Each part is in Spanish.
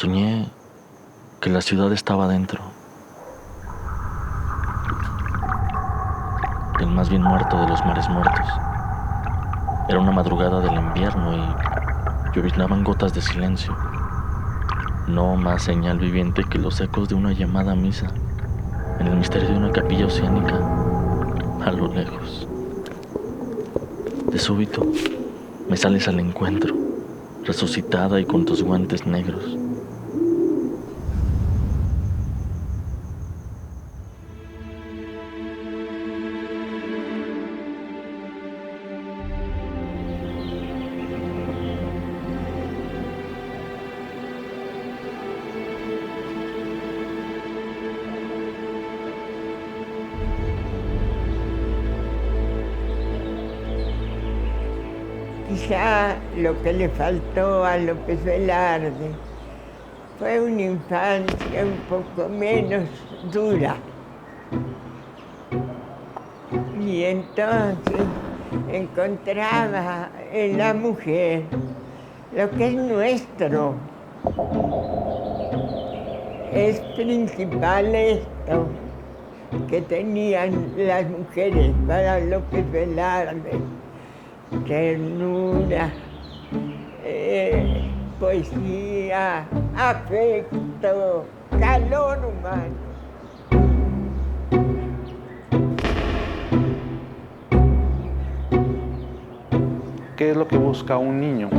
Soñé que la ciudad estaba dentro, el más bien muerto de los mares muertos. Era una madrugada del invierno y lloviznaban gotas de silencio. No más señal viviente que los ecos de una llamada a misa en el misterio de una capilla oceánica a lo lejos. De súbito me sales al encuentro, resucitada y con tus guantes negros. Quizá lo que le faltó a López Velarde fue una infancia un poco menos dura. Y entonces encontraba en la mujer lo que es nuestro. Es principal esto que tenían las mujeres para López Velarde: ternura, poesía, afecto, calor humano. ¿Qué es lo que busca un niño?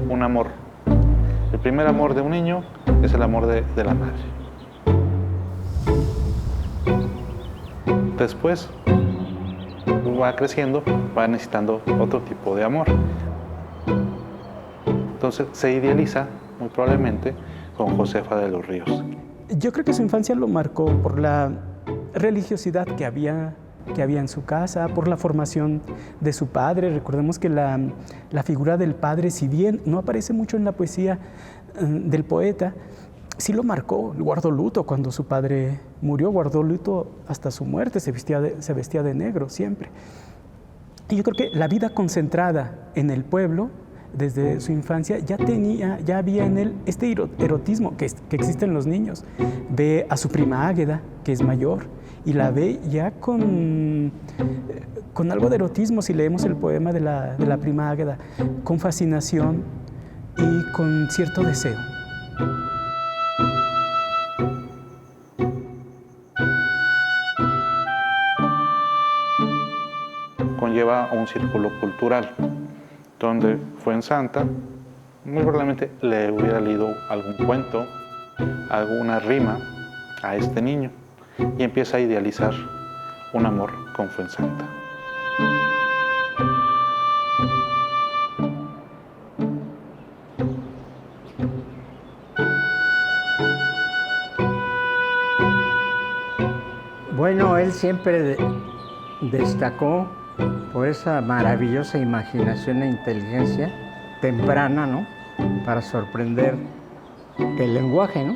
Un amor. El primer amor de un niño es el amor de la madre. Después va creciendo, va necesitando otro tipo de amor. Entonces se idealiza, muy probablemente, con Josefa de los Ríos. Yo creo que su infancia lo marcó por la religiosidad que había en su casa, por la formación de su padre. Recordemos que la figura del padre, si bien no aparece mucho en la poesía del poeta, sí lo marcó. Guardó luto cuando su padre murió, guardó luto hasta su muerte, se vestía de negro siempre. Y yo creo que la vida concentrada en el pueblo, desde su infancia, ya había en él este erotismo que existe en los niños. Ve a su prima Águeda, que es mayor, y la ve ya con algo de erotismo, si leemos el poema de la prima Águeda, con fascinación y con cierto deseo. Conlleva un círculo cultural, donde Fuensanta muy probablemente le hubiera leído algún cuento, alguna rima a este niño, y empieza a idealizar un amor con Fuensanta. Bueno, él siempre destacó por esa maravillosa imaginación e inteligencia temprana, ¿no?, para sorprender el lenguaje, ¿no?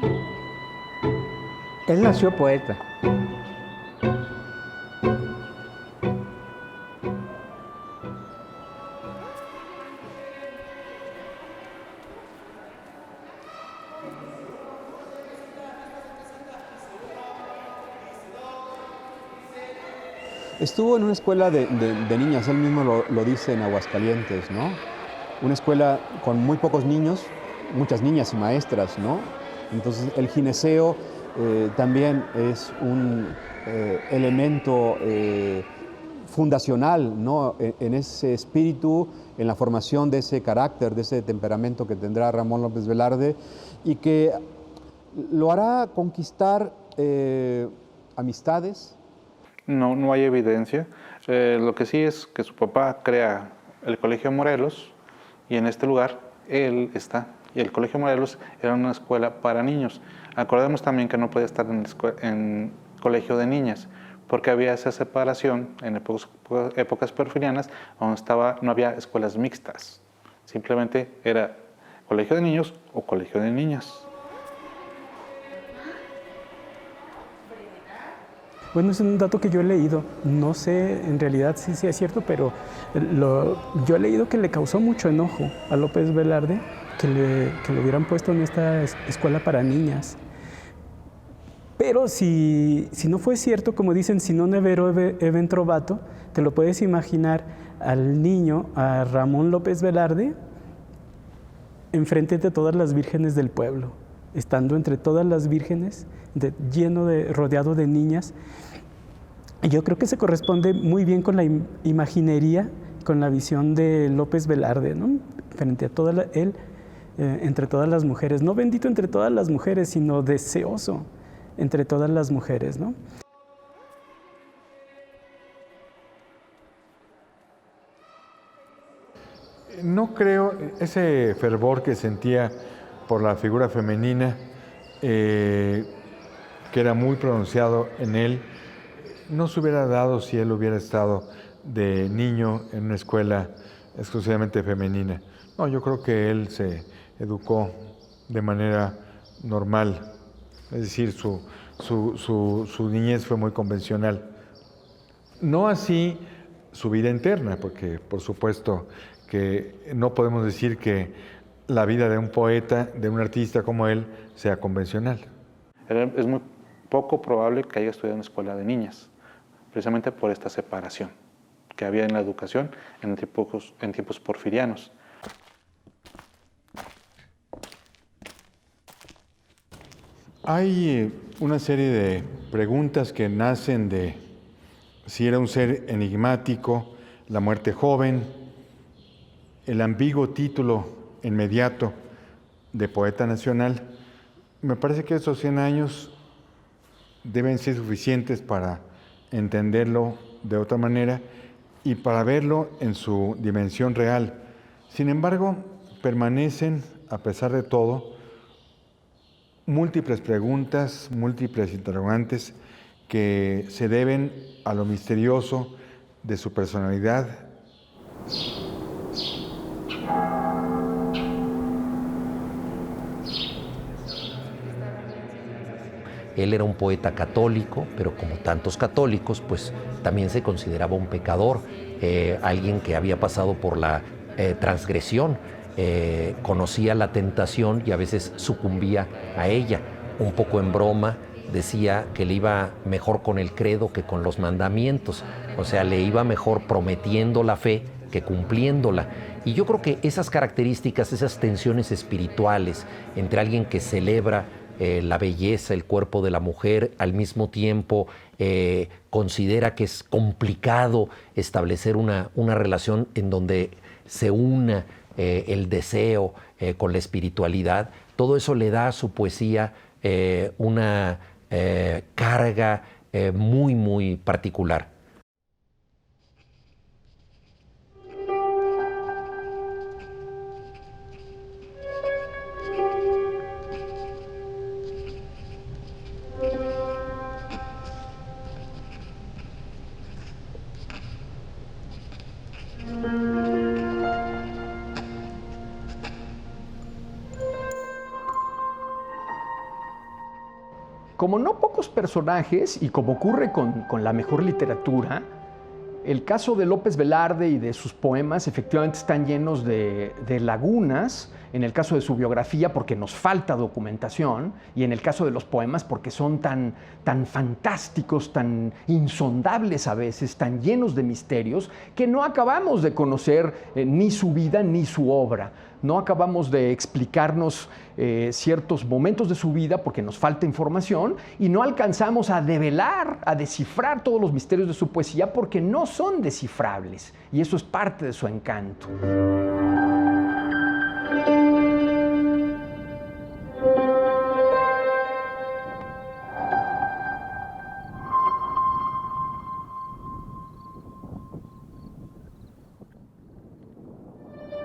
Él nació poeta. Estuvo en una escuela de niñas, él mismo lo dice en Aguascalientes, ¿no? Una escuela con muy pocos niños, muchas niñas y maestras, ¿no? Entonces el gineceo también es un elemento fundacional, ¿no?, en ese espíritu, en la formación de ese carácter, de ese temperamento que tendrá Ramón López Velarde, y que lo hará conquistar amistades. No hay evidencia. Lo que sí es que su papá crea el Colegio Morelos y en este lugar él está. Y el Colegio Morelos era una escuela para niños. Acordemos también que no podía estar en colegio de niñas, porque había esa separación en épocas porfirianas, donde no había escuelas mixtas. Simplemente era colegio de niños o colegio de niñas. Bueno, es un dato que yo he leído, no sé en realidad si es cierto, pero yo he leído que le causó mucho enojo a López Velarde que lo hubieran puesto en esta escuela para niñas. Pero si no fue cierto, como dicen, si non è vero even trovato, te lo puedes imaginar al niño, a Ramón López Velarde, enfrente de todas las vírgenes del pueblo, estando entre todas las vírgenes, rodeado de niñas. Y yo creo que se corresponde muy bien con la imaginería, con la visión de López Velarde, ¿no? Frente a él, entre todas las mujeres, no bendito entre todas las mujeres, sino deseoso entre todas las mujeres, ¿no? No creo ese fervor que sentía por la figura femenina, que era muy pronunciado en él, no se hubiera dado si él hubiera estado de niño en una escuela exclusivamente femenina. No, yo creo que él se educó de manera normal, es decir, su niñez fue muy convencional. No así su vida interna, porque por supuesto que no podemos decir que la vida de un poeta, de un artista como él, sea convencional. Es muy poco probable que haya estudiado en una escuela de niñas, precisamente por esta separación que había en la educación en tiempos porfirianos. Hay una serie de preguntas que nacen de si era un ser enigmático, la muerte joven, el ambiguo título inmediato de poeta nacional. Me parece que esos 100 años deben ser suficientes para entenderlo de otra manera y para verlo en su dimensión real. Sin embargo, permanecen, a pesar de todo, múltiples preguntas, múltiples interrogantes que se deben a lo misterioso de su personalidad. Él era un poeta católico, pero como tantos católicos, pues también se consideraba un pecador, alguien que había pasado por la transgresión, conocía la tentación y a veces sucumbía a ella. Un poco en broma decía que le iba mejor con el credo que con los mandamientos, o sea, le iba mejor prometiendo la fe que cumpliéndola. Y yo creo que esas características, esas tensiones espirituales entre alguien que celebra la belleza, el cuerpo de la mujer, al mismo tiempo considera que es complicado establecer una relación en donde se una el deseo con la espiritualidad, todo eso le da a su poesía una carga muy, muy particular. Como no pocos personajes, y como ocurre con la mejor literatura, el caso de López Velarde y de sus poemas efectivamente están llenos de lagunas, en el caso de su biografía porque nos falta documentación, y en el caso de los poemas porque son tan fantásticos, tan insondables a veces, tan llenos de misterios, que no acabamos de conocer ni su vida ni su obra. No acabamos de explicarnos ciertos momentos de su vida porque nos falta información y no alcanzamos a develar, a descifrar todos los misterios de su poesía porque no son descifrables y eso es parte de su encanto.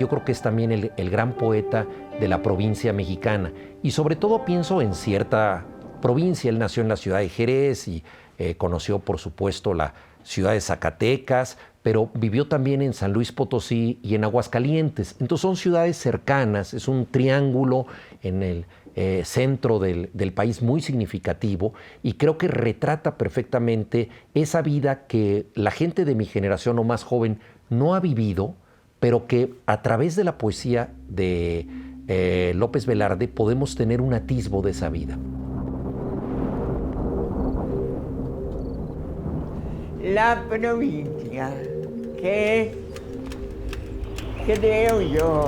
Yo creo que es también el gran poeta de la provincia mexicana. Y sobre todo pienso en cierta provincia. Él nació en la ciudad de Jerez y conoció, por supuesto, la ciudad de Zacatecas, pero vivió también en San Luis Potosí y en Aguascalientes. Entonces son ciudades cercanas, es un triángulo en el centro del país muy significativo y creo que retrata perfectamente esa vida que la gente de mi generación o más joven no ha vivido, pero que a través de la poesía de López Velarde podemos tener un atisbo de esa vida. La provincia, que creo yo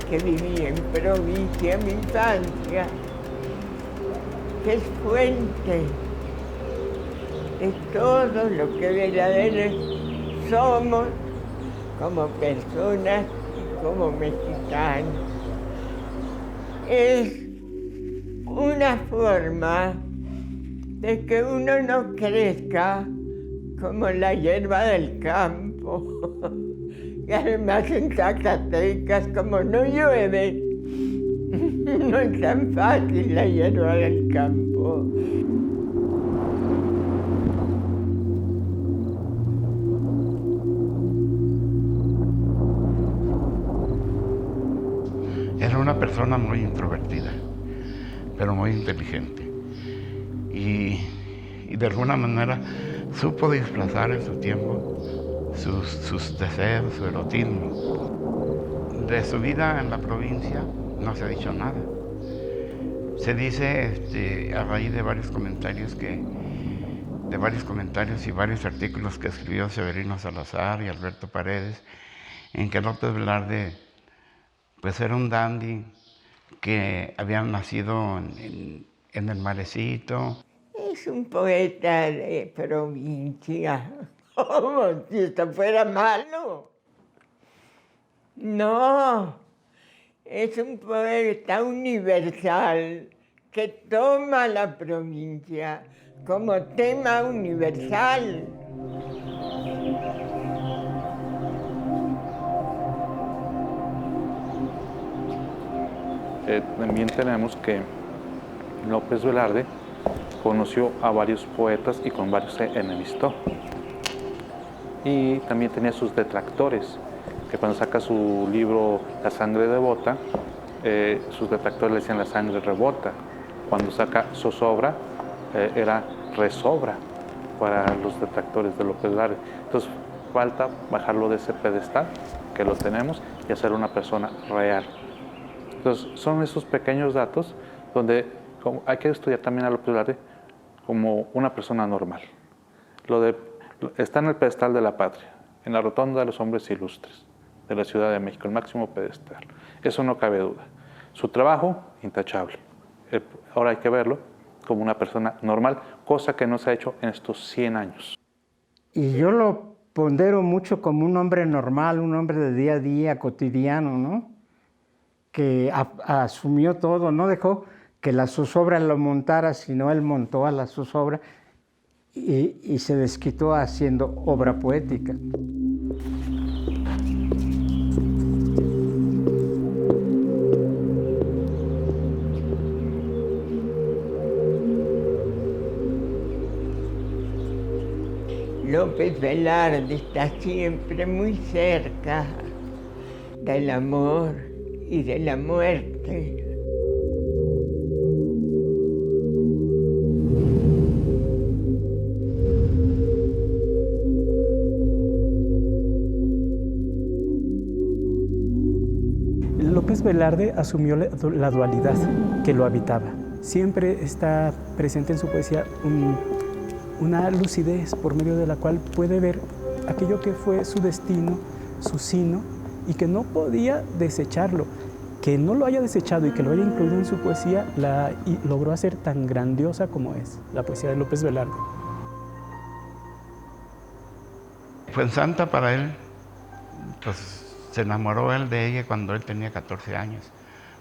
que viví en provincia en mi infancia, que es fuente de todo lo que verdaderamente somos como personas y como mexicanos. Es una forma de que uno no crezca como la hierba del campo. Y además en Zacatecas, como no llueve, no es tan fácil la hierba del campo. Era una persona muy introvertida, pero muy inteligente. Y de alguna manera supo disfrazar en su tiempo sus deseos, su erotismo. De su vida en la provincia no se ha dicho nada. Se dice a raíz de varios comentarios y varios artículos que escribió Severino Salazar y Alberto Paredes, en que López Velarde pues era un dandy que había nacido en el Malecito. Es un poeta de provincia, como si esto fuera malo. No, es un poeta universal que toma la provincia como tema universal. También tenemos que López Velarde conoció a varios poetas y con varios se enemistó. Y también tenía sus detractores, que cuando saca su libro La sangre devota, sus detractores le decían la sangre rebota. Cuando saca Zozobra, era resobra para los detractores de López Velarde. Entonces falta bajarlo de ese pedestal, que lo tenemos, y hacer una persona real. Entonces son esos pequeños datos donde hay que estudiar también a López Velarde como una persona normal. Está en el pedestal de la patria, en la rotonda de los hombres ilustres de la Ciudad de México, el máximo pedestal. Eso no cabe duda. Su trabajo, intachable. Ahora hay que verlo como una persona normal, cosa que no se ha hecho en estos 100 años. Y yo lo pondero mucho como un hombre normal, un hombre de día a día, cotidiano, ¿no? Que asumió todo, no dejó que la zozobra lo montara, sino él montó a la zozobra y se desquitó haciendo obra poética. López Velarde está siempre muy cerca del amor y de la muerte. López Velarde asumió la dualidad que lo habitaba. Siempre está presente en su poesía una lucidez por medio de la cual puede ver aquello que fue su destino, su sino, y que no podía desecharlo. Que no lo haya desechado y que lo haya incluido en su poesía, logró hacer tan grandiosa como es la poesía de López Velarde. Fuensanta para él, pues se enamoró él de ella cuando él tenía 14 años,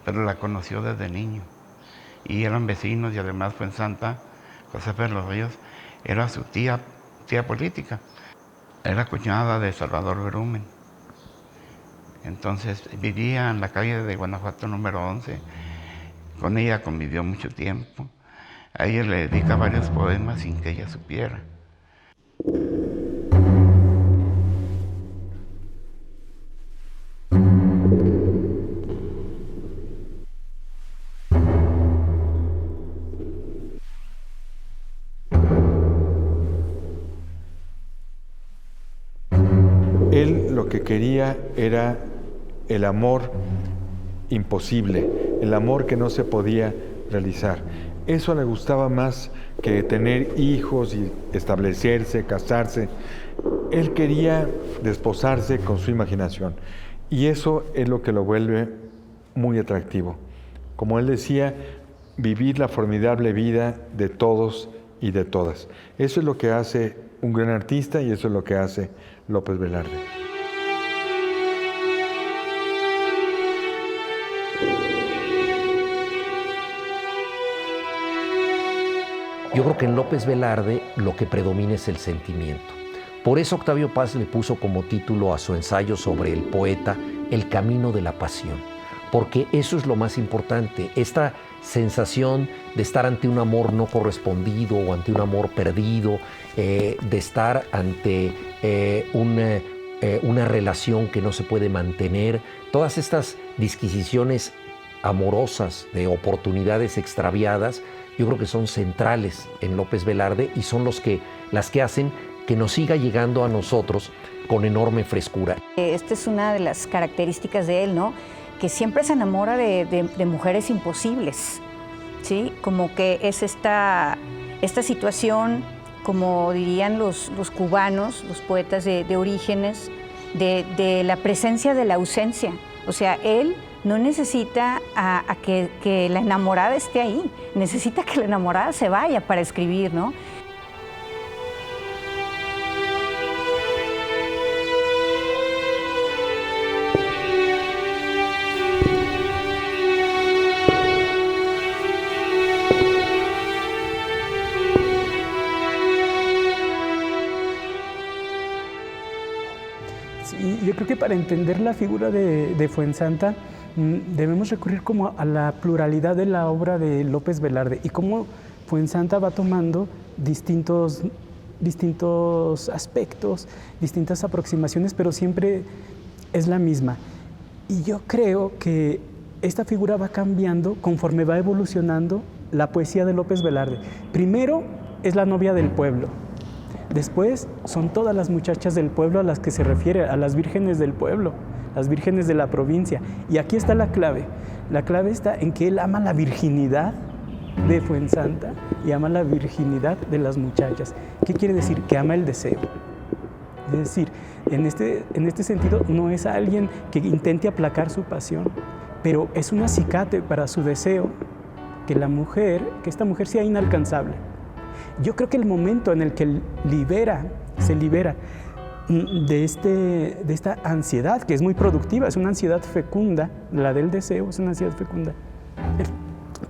pero la conoció desde niño. Y eran vecinos y además Fuensanta, Josefa de los Ríos, era su tía política. Era cuñada de Salvador Berumen. Entonces vivía en la calle de Guanajuato número 11. Con ella convivió mucho tiempo. A ella le dedica varios poemas sin que ella supiera. Él lo que quería era el amor imposible, el amor que no se podía realizar. Eso le gustaba más que tener hijos y establecerse, casarse. Él quería desposarse con su imaginación y eso es lo que lo vuelve muy atractivo. Como él decía, vivir la formidable vida de todos y de todas. Eso es lo que hace un gran artista y eso es lo que hace López Velarde. Yo creo que en López Velarde lo que predomina es el sentimiento. Por eso Octavio Paz le puso como título a su ensayo sobre el poeta El camino de la pasión, porque eso es lo más importante, esta sensación de estar ante un amor no correspondido o ante un amor perdido, de estar ante una relación que no se puede mantener, todas estas disquisiciones amorosas de oportunidades extraviadas, yo creo que son centrales en López Velarde y son las que hacen que nos siga llegando a nosotros con enorme frescura. Esta es una de las características de él, ¿no? Que siempre se enamora de mujeres imposibles, ¿sí? Como que es esta situación, como dirían los cubanos, los poetas de Orígenes, de la presencia de la ausencia. O sea, él no necesita a que la enamorada esté ahí, necesita que la enamorada se vaya para escribir, ¿no? Sí, yo creo que para entender la figura de Fuensanta debemos recurrir como a la pluralidad de la obra de López Velarde y cómo Fuensanta va tomando distintos aspectos, distintas aproximaciones, pero siempre es la misma. Y yo creo que esta figura va cambiando conforme va evolucionando la poesía de López Velarde. Primero es la novia del pueblo. Después son todas las muchachas del pueblo a las que se refiere, a las vírgenes del pueblo, las vírgenes de la provincia. Y aquí está la clave. La clave está en que él ama la virginidad de Fuensanta y ama la virginidad de las muchachas. ¿Qué quiere decir? Que ama el deseo. Es decir, en este sentido no es alguien que intente aplacar su pasión, pero es un acicate para su deseo que esta mujer sea inalcanzable. Yo creo que el momento en el que se libera de esta ansiedad, que es muy productiva, es una ansiedad fecunda, la del deseo es una ansiedad fecunda.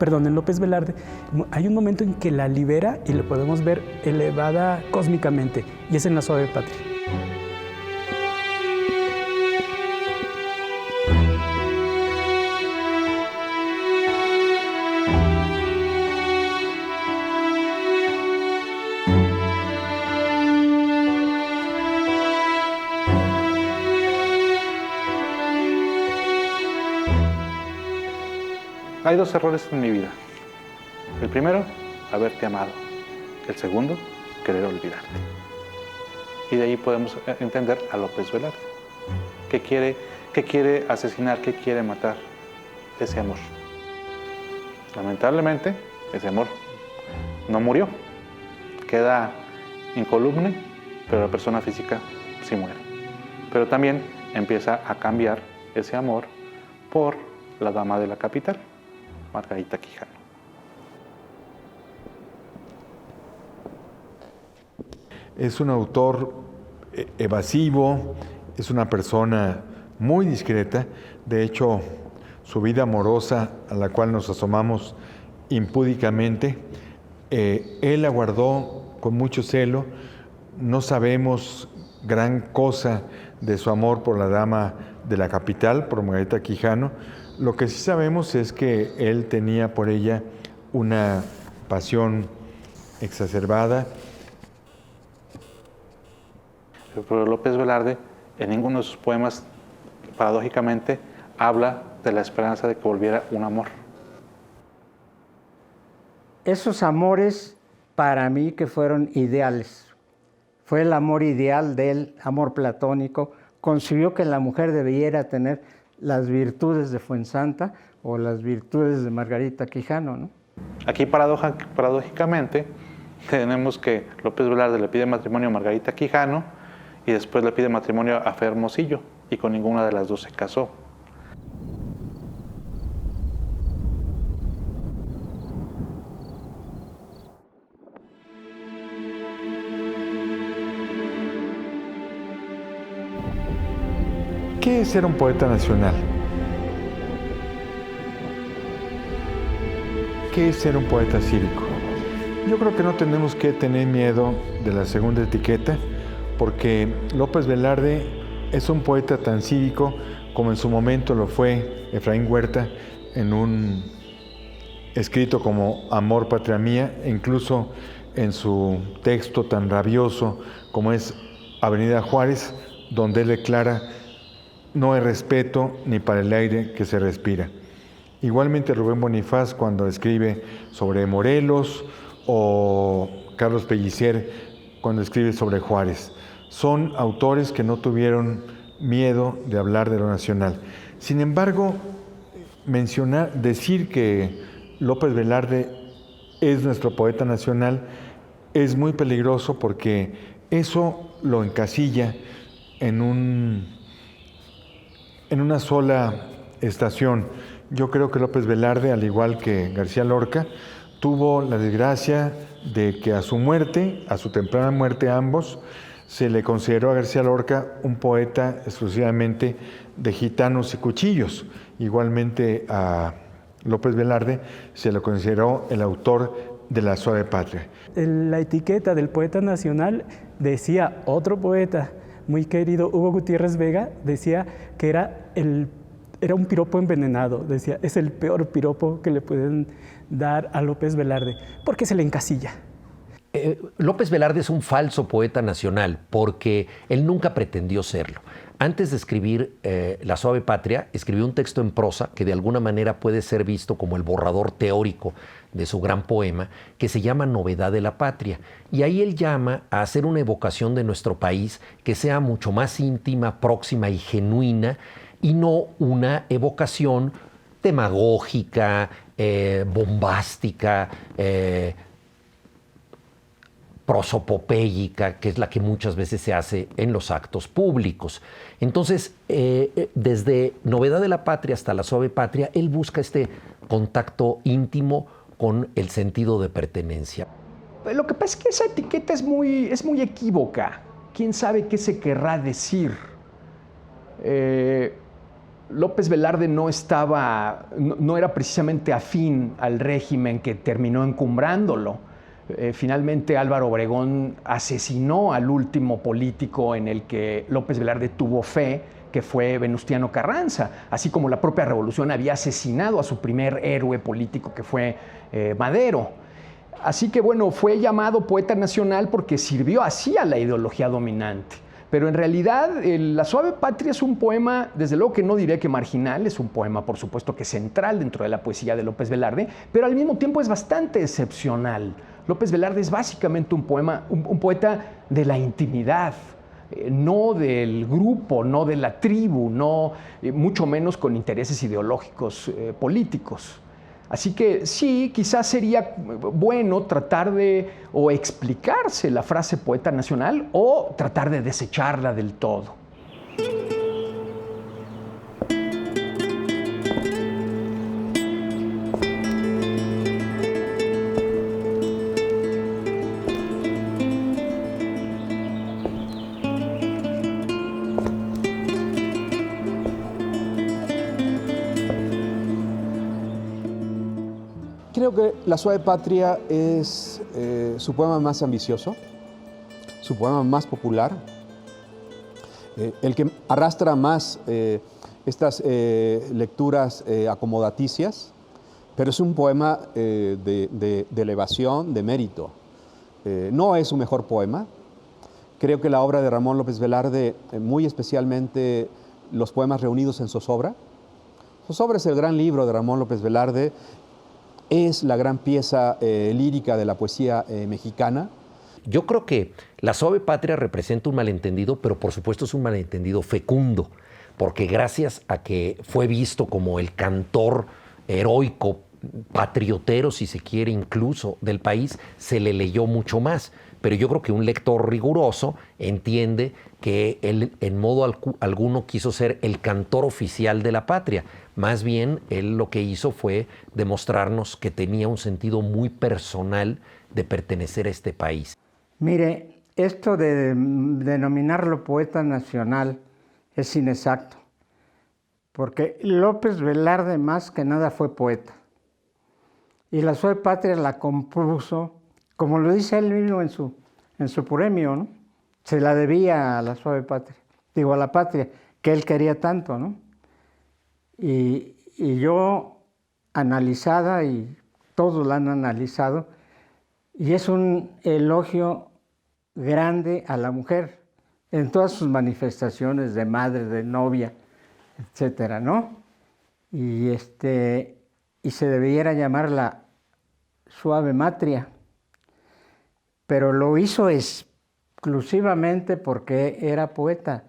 En López Velarde hay un momento en que la libera y lo podemos ver elevada cósmicamente, y es en La suave patria. Hay dos errores en mi vida. El primero, haberte amado. El segundo, querer olvidarte. Y de ahí podemos entender a López Velarde. ¿Qué quiere asesinar? ¿Qué quiere matar? Ese amor. Lamentablemente, ese amor no murió. Queda incoluble, pero la persona física sí muere. Pero también empieza a cambiar ese amor por la dama de la capital, Margarita Quijano. Es un autor evasivo, es una persona muy discreta. De hecho, su vida amorosa, a la cual nos asomamos impúdicamente, él la guardó con mucho celo. No sabemos gran cosa de su amor por la dama de la capital, por Margarita Quijano. Lo que sí sabemos es que él tenía por ella una pasión exacerbada. Pero López Velarde, en ninguno de sus poemas, paradójicamente, habla de la esperanza de que volviera un amor. Esos amores, para mí, que fueron ideales. Fue el amor ideal de él, amor platónico. Concibió que la mujer debiera tener las virtudes de Fuensanta o las virtudes de Margarita Quijano, ¿no? Aquí paradójicamente tenemos que López Velarde le pide matrimonio a Margarita Quijano y después le pide matrimonio a Fe Hermosillo, y con ninguna de las dos se casó. ¿Qué es ser un poeta nacional? ¿Qué es ser un poeta cívico? Yo creo que no tenemos que tener miedo de la segunda etiqueta, porque López Velarde es un poeta tan cívico como en su momento lo fue Efraín Huerta en un escrito como Amor, Patria Mía, e incluso en su texto tan rabioso como es Avenida Juárez, donde él declara: no hay respeto ni para el aire que se respira. Igualmente Rubén Bonifaz, cuando escribe sobre Morelos, o Carlos Pellicer cuando escribe sobre Juárez. Son autores que no tuvieron miedo de hablar de lo nacional. Sin embargo, decir que López Velarde es nuestro poeta nacional es muy peligroso, porque eso lo encasilla en una sola estación. Yo creo que López Velarde, al igual que García Lorca, tuvo la desgracia de que a su muerte, a su temprana muerte ambos, se le consideró a García Lorca un poeta exclusivamente de gitanos y cuchillos. Igualmente a López Velarde se le consideró el autor de La Suave Patria. La etiqueta del poeta nacional decía otro poeta muy querido, Hugo Gutiérrez Vega, decía que era un piropo envenenado, decía, es el peor piropo que le pueden dar a López Velarde, porque se le encasilla. López Velarde es un falso poeta nacional, porque él nunca pretendió serlo. Antes de escribir La Suave Patria, escribió un texto en prosa que de alguna manera puede ser visto como el borrador teórico de su gran poema, que se llama Novedad de la Patria. Y ahí él llama a hacer una evocación de nuestro país que sea mucho más íntima, próxima y genuina, y no una evocación demagógica, bombástica, prosopopéyica, que es la que muchas veces se hace en los actos públicos. Entonces, desde Novedad de la Patria hasta La Suave Patria, él busca este contacto íntimo con el sentido de pertenencia. Lo que pasa es que esa etiqueta es muy equívoca. ¿Quién sabe qué se querrá decir? López Velarde no era precisamente afín al régimen que terminó encumbrándolo. Finalmente Álvaro Obregón asesinó al último político en el que López Velarde tuvo fe, que fue Venustiano Carranza, así como la propia revolución había asesinado a su primer héroe político, que fue Madero. Así que bueno, fue llamado poeta nacional porque sirvió así a la ideología dominante. Pero en realidad La Suave Patria es un poema, desde luego que no diré que marginal, es un poema por supuesto que central dentro de la poesía de López Velarde, pero al mismo tiempo es bastante excepcional. López Velarde es básicamente un poeta de la intimidad, no del grupo, no de la tribu, no, mucho menos con intereses ideológicos políticos. Así que sí, quizás sería bueno tratar de o explicarse la frase poeta nacional o tratar de desecharla del todo. Creo que La Suave Patria es su poema más ambicioso, su poema más popular, el que arrastra más estas lecturas acomodaticias, pero es un poema de elevación, de mérito. No es su mejor poema. Creo que la obra de Ramón López Velarde, muy especialmente los poemas reunidos en Zozobra. Zozobra es el gran libro de Ramón López Velarde. Es la gran pieza lírica de la poesía mexicana. Yo creo que La Suave Patria representa un malentendido, pero por supuesto es un malentendido fecundo, porque gracias a que fue visto como el cantor heroico, patriotero, si se quiere, incluso del país, se le leyó mucho más. Pero yo creo que un lector riguroso entiende que él en modo alguno quiso ser el cantor oficial de la patria. Más bien, él lo que hizo fue demostrarnos que tenía un sentido muy personal de pertenecer a este país. Mire, esto de denominarlo poeta nacional es inexacto, porque López Velarde más que nada fue poeta. Y la Suave Patria la compuso, como lo dice él mismo en su premio, ¿no? Se la debía a la Suave Patria, digo a la patria, que él quería tanto, ¿no? Y yo, analizada, y todos la han analizado, y es un elogio grande a la mujer, en todas sus manifestaciones de madre, de novia, etcétera, ¿no? Y se debiera llamar la Suave Matria, pero lo hizo exclusivamente porque era poeta.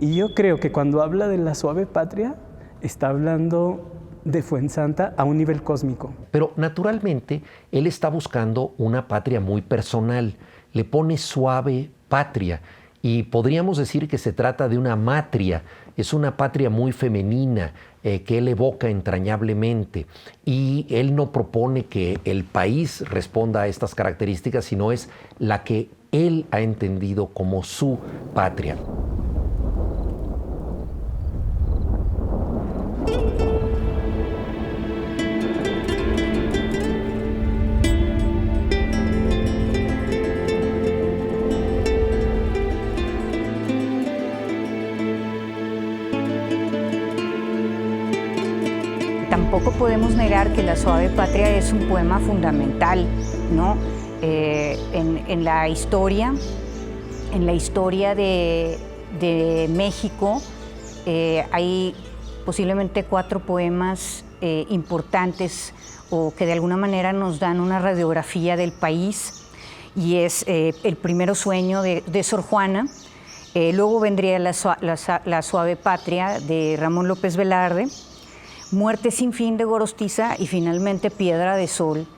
Y yo creo que cuando habla de la Suave Patria, está hablando de Fuensanta a un nivel cósmico. Pero naturalmente, él está buscando una patria muy personal. Le pone Suave Patria. Y podríamos decir que se trata de una matria, es una patria muy femenina que él evoca entrañablemente. Y él no propone que el país responda a estas características, sino es la que él ha entendido como su patria. Tampoco podemos negar que La Suave Patria es un poema fundamental, ¿no? En la historia de México hay posiblemente 4 poemas importantes o que de alguna manera nos dan una radiografía del país, y es el primero, Sueño de Sor Juana, luego vendría la Suave Patria de Ramón López Velarde, Muerte sin fin de Gorostiza y finalmente Piedra de Sol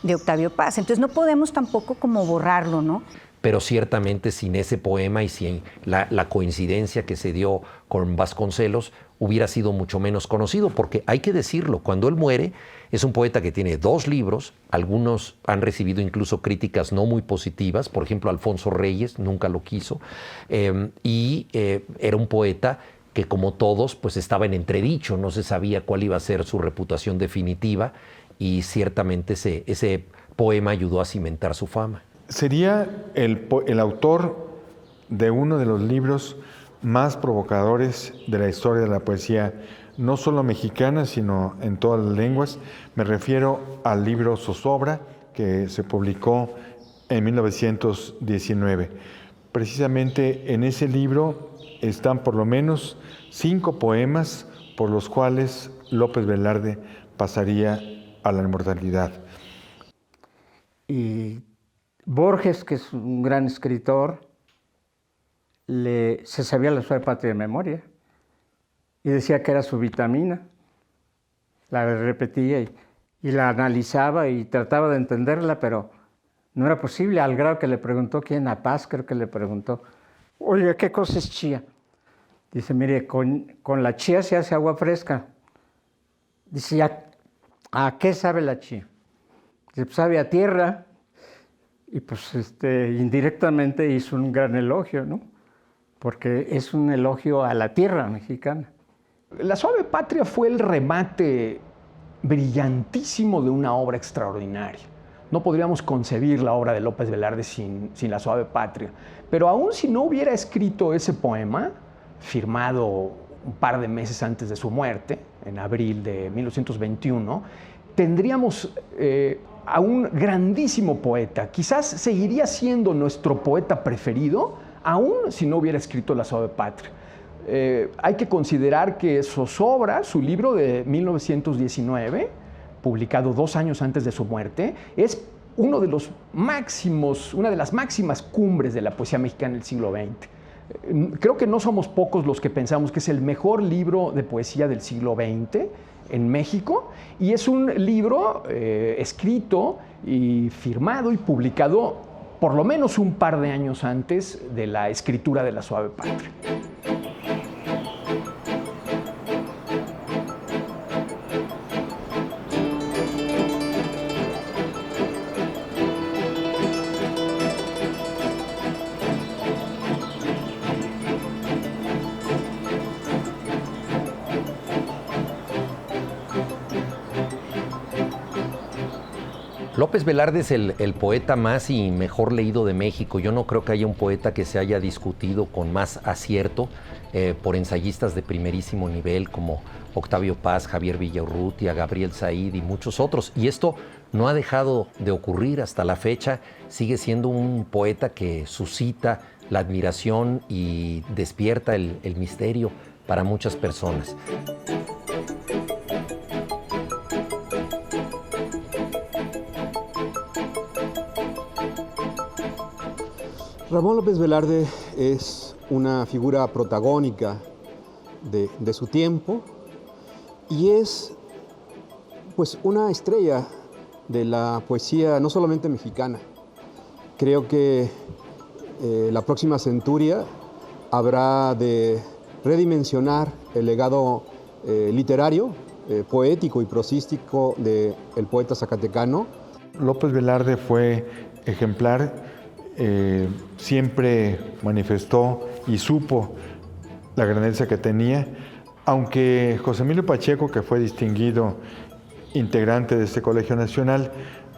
de Octavio Paz. Entonces no podemos tampoco como borrarlo, ¿no? Pero ciertamente sin ese poema y sin la coincidencia que se dio con Vasconcelos, hubiera sido mucho menos conocido, porque hay que decirlo, cuando él muere es un poeta que tiene 2 libros, algunos han recibido incluso críticas no muy positivas, por ejemplo Alfonso Reyes nunca lo quiso, era un poeta que como todos pues estaba en entredicho, no se sabía cuál iba a ser su reputación definitiva, y ciertamente ese poema ayudó a cimentar su fama. Sería el autor de uno de los libros más provocadores de la historia de la poesía, no solo mexicana, sino en todas las lenguas. Me refiero al libro Zozobra, que se publicó en 1919. Precisamente en ese libro están por lo menos 5 poemas por los cuales López Velarde pasaría a la inmortalidad. Y Borges, que es un gran escritor, se sabía la Suave Patria de memoria y decía que era su vitamina. La repetía y la analizaba y trataba de entenderla, pero no era posible, al grado que le preguntó quién, a Paz creo que le preguntó, oye, ¿qué cosa es chía? Dice, mire, con la chía se hace agua fresca. Dice, ¿a qué sabe la chía? Dice, pues sabe a tierra. Y pues indirectamente hizo un gran elogio, ¿no? Porque es un elogio a la tierra mexicana. La Suave Patria fue el remate brillantísimo de una obra extraordinaria. No podríamos concebir la obra de López Velarde sin La Suave Patria. Pero aún si no hubiera escrito ese poema, firmado un par de meses antes de su muerte, en abril de 1921, tendríamos a un grandísimo poeta. Quizás seguiría siendo nuestro poeta preferido, aún si no hubiera escrito La Suave Patria. Hay que considerar que Zozobra, su libro de 1919, publicado 2 años antes de su muerte, es una de las máximas cumbres de la poesía mexicana del siglo XX. Creo que no somos pocos los que pensamos que es el mejor libro de poesía del siglo XX en México, y es un libro escrito y firmado y publicado por lo menos un par de años antes de la escritura de La Suave Patria. López Velarde es el poeta más y mejor leído de México. Yo no creo que haya un poeta que se haya discutido con más acierto por ensayistas de primerísimo nivel como Octavio Paz, Javier Villaurrutia, Gabriel Said y muchos otros. Y esto no ha dejado de ocurrir hasta la fecha. Sigue siendo un poeta que suscita la admiración y despierta el misterio para muchas personas. Ramón López Velarde es una figura protagónica de su tiempo y es pues una estrella de la poesía no solamente mexicana. Creo que la próxima centuria habrá de redimensionar el legado literario, poético y prosístico del poeta zacatecano. López Velarde fue ejemplar. Siempre manifestó y supo la grandeza que tenía, aunque José Emilio Pacheco, que fue distinguido integrante de este Colegio Nacional,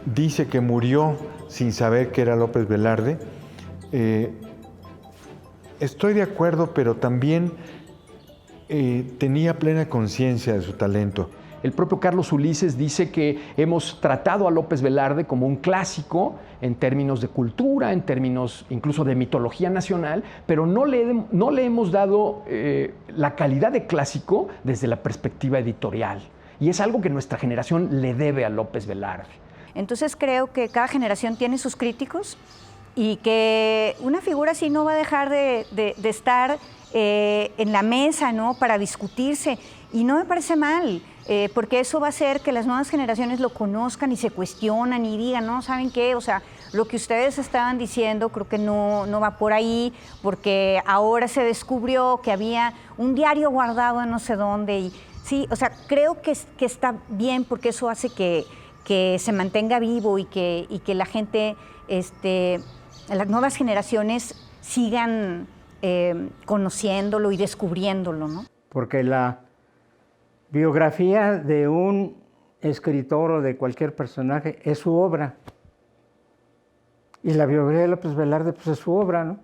dice que murió sin saber que era López Velarde. Estoy de acuerdo, pero también tenía plena conciencia de su talento. El propio Carlos Ulises dice que hemos tratado a López Velarde como un clásico en términos de cultura, en términos incluso de mitología nacional, pero no le hemos dado la calidad de clásico desde la perspectiva editorial. Y es algo que nuestra generación le debe a López Velarde. Entonces creo que cada generación tiene sus críticos y que una figura así no va a dejar de estar en la mesa, ¿no?, para discutirse. Y no me parece mal. Porque eso va a hacer que las nuevas generaciones lo conozcan y se cuestionan y digan, no, ¿saben qué? O sea, lo que ustedes estaban diciendo creo que no va por ahí, porque ahora se descubrió que había un diario guardado en no sé dónde. Y sí, o sea, creo que está bien porque eso hace que se mantenga vivo y que la gente, las nuevas generaciones sigan conociéndolo y descubriéndolo, ¿no? Porque la biografía de un escritor o de cualquier personaje es su obra. Y la biografía de López Velarde pues es su obra, ¿no?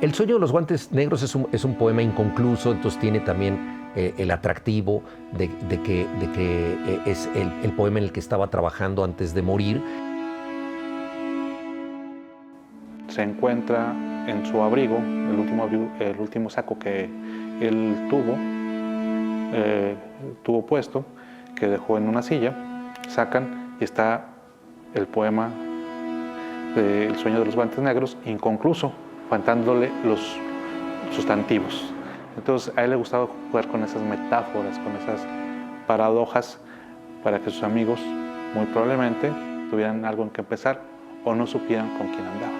El sueño de los guantes negros es un poema inconcluso, entonces tiene también el atractivo de que es el poema en el que estaba trabajando antes de morir. Se encuentra en su abrigo, el último saco que él tuvo puesto, que dejó en una silla, sacan y está el poema El sueño de los guantes negros, inconcluso, faltándole los sustantivos. Entonces a él le gustaba jugar con esas metáforas, con esas paradojas, para que sus amigos muy probablemente tuvieran algo en que empezar o no supieran con quién andaba.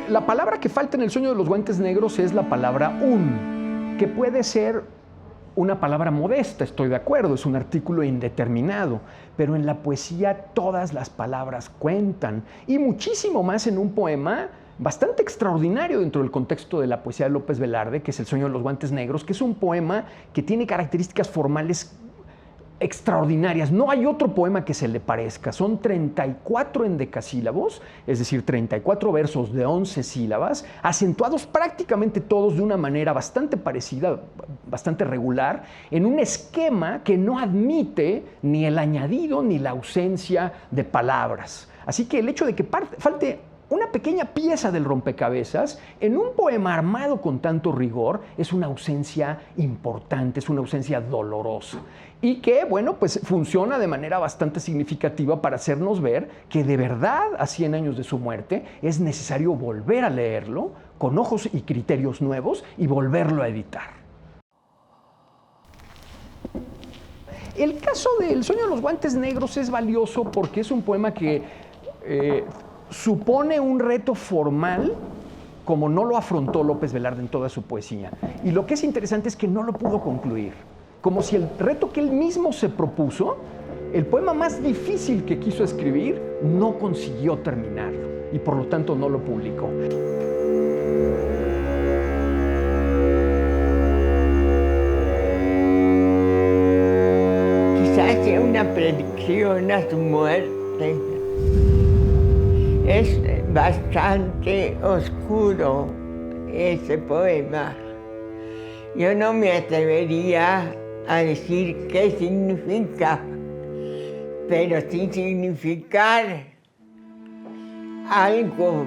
La palabra que falta en El sueño de los guantes negros es la palabra que puede ser una palabra modesta, estoy de acuerdo, es un artículo indeterminado, pero en la poesía todas las palabras cuentan, y muchísimo más en un poema bastante extraordinario dentro del contexto de la poesía de López Velarde, que es El sueño de los guantes negros, que es un poema que tiene características formales extraordinarias. No hay otro poema que se le parezca. Son 34 endecasílabos, es decir, 34 versos de 11 sílabas, acentuados prácticamente todos de una manera bastante parecida, bastante regular, en un esquema que no admite ni el añadido ni la ausencia de palabras. Así que el hecho de que falte una pequeña pieza del rompecabezas en un poema armado con tanto rigor es una ausencia importante, es una ausencia dolorosa y que, bueno, pues funciona de manera bastante significativa para hacernos ver que de verdad a 100 años de su muerte es necesario volver a leerlo con ojos y criterios nuevos y volverlo a editar. El caso del Sueño de los Guantes Negros es valioso porque es un poema que supone un reto formal como no lo afrontó López Velarde en toda su poesía. Y lo que es interesante es que no lo pudo concluir. Como si el reto que él mismo se propuso, el poema más difícil que quiso escribir, no consiguió terminarlo y por lo tanto no lo publicó. Quizás sea una predicción a su muerte. Es bastante oscuro ese poema. Yo no me atrevería a decir qué significa, pero sin significar algo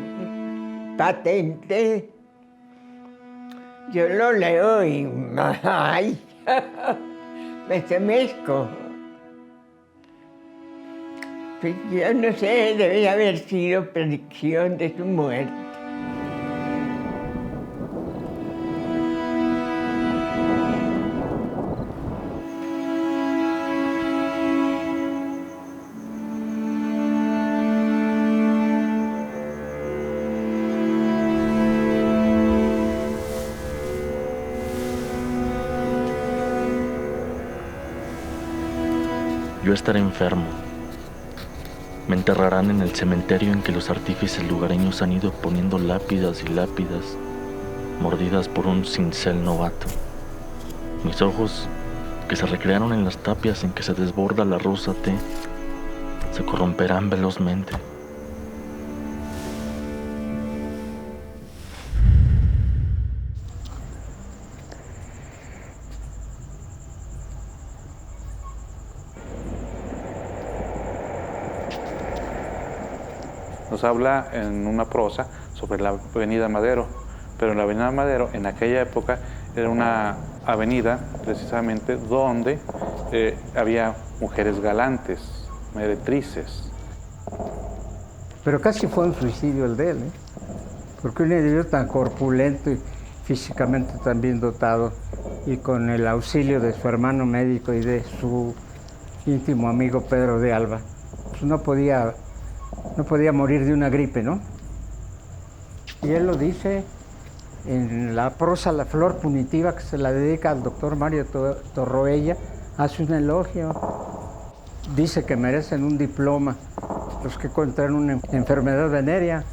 patente, yo lo leo y ¡ay! Me estremezco. Yo no sé, debe haber sido predicción de su muerte. Yo estaré enfermo. Me enterrarán en el cementerio en que los artífices lugareños han ido poniendo lápidas y lápidas, mordidas por un cincel novato. Mis ojos, que se recrearon en las tapias en que se desborda la rosa té, se corromperán velozmente. Nos habla en una prosa sobre la avenida Madero, pero la avenida Madero en aquella época era una avenida precisamente donde había mujeres galantes, meretrices. Pero casi fue un suicidio el de él, ¿eh? Porque un individuo tan corpulento y físicamente tan bien dotado y con el auxilio de su hermano médico y de su íntimo amigo Pedro de Alba, pues no podía morir de una gripe, ¿no? Y él lo dice en la prosa La Flor Punitiva, que se la dedica al doctor Mario Torroella, hace un elogio. Dice que merecen un diploma los que contraen una enfermedad venérea.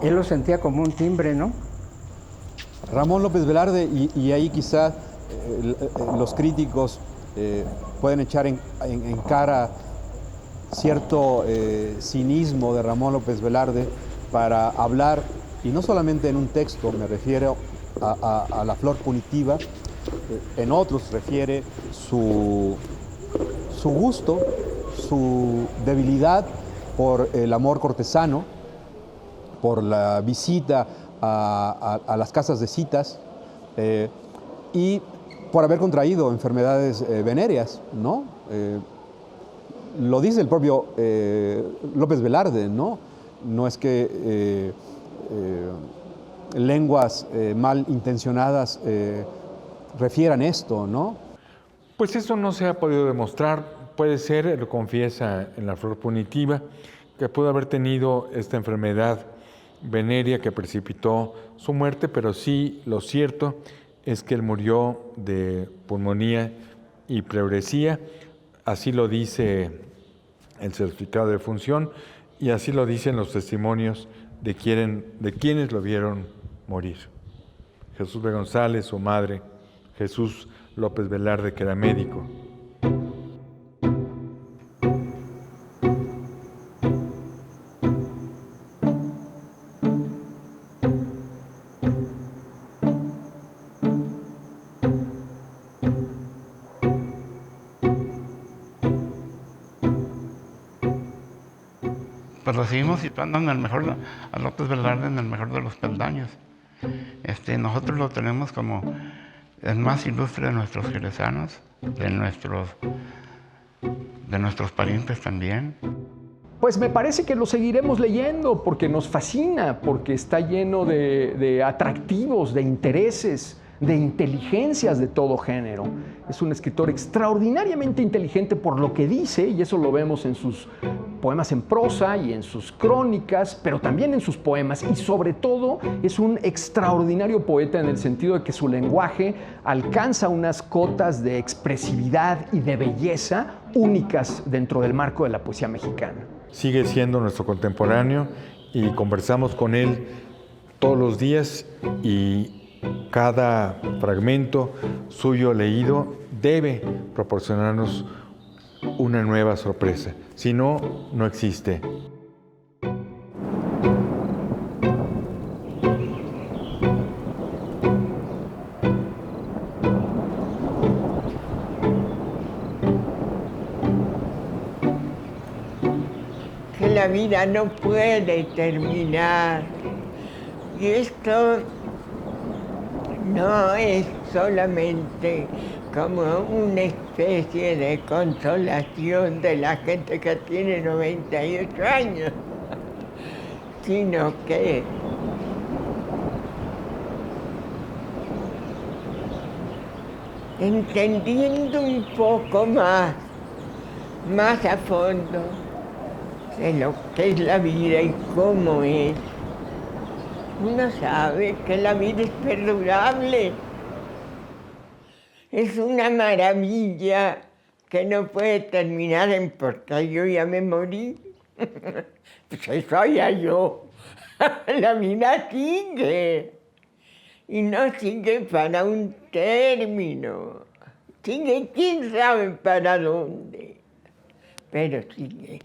Y él lo sentía como un timbre, ¿no? Ramón López Velarde, y ahí quizá los críticos pueden echar en cara cierto cinismo de Ramón López Velarde para hablar, y no solamente en un texto, me refiero a La Flor Punitiva, en otros refiere su gusto, su debilidad por el amor cortesano, por la visita a las casas de citas y por haber contraído enfermedades venéreas, ¿no? Lo dice el propio López Velarde, ¿no? No es que lenguas mal intencionadas refieran esto, ¿no? Pues eso no se ha podido demostrar. Puede ser, lo confiesa en La Flor Punitiva, que pudo haber tenido esta enfermedad venérea que precipitó su muerte, pero sí lo cierto es que él murió de pulmonía y pleuresía. Así lo dice el certificado de defunción y así lo dicen los testimonios de quienes lo vieron morir. Jesús B. González, su madre, Jesús López Velarde, que era médico. pues lo seguimos situando en el mejor, a López Velarde en el mejor de los peldaños. Nosotros lo tenemos como el más ilustre de nuestros jerezanos, de nuestros parientes también. Pues me parece que lo seguiremos leyendo porque nos fascina, porque está lleno de atractivos, de intereses, de inteligencias de todo género. Es un escritor extraordinariamente inteligente por lo que dice, y eso lo vemos en sus poemas en prosa y en sus crónicas, pero también en sus poemas, y sobre todo es un extraordinario poeta en el sentido de que su lenguaje alcanza unas cotas de expresividad y de belleza únicas dentro del marco de la poesía mexicana. Sigue siendo nuestro contemporáneo y conversamos con él todos los días, y cada fragmento suyo leído debe proporcionarnos una nueva sorpresa. Si no, no existe. Que la vida no puede terminar. Y esto no es solamente como una especie de consolación de la gente que tiene 98 años, sino que entendiendo un poco más a fondo de lo que es la vida y cómo es, uno sabe que la vida es perdurable. Es una maravilla que no puede terminar en porque yo ya me morí. Pues eso ya yo. La vida sigue. Y no sigue para un término. Sigue quién sabe para dónde. Pero sigue.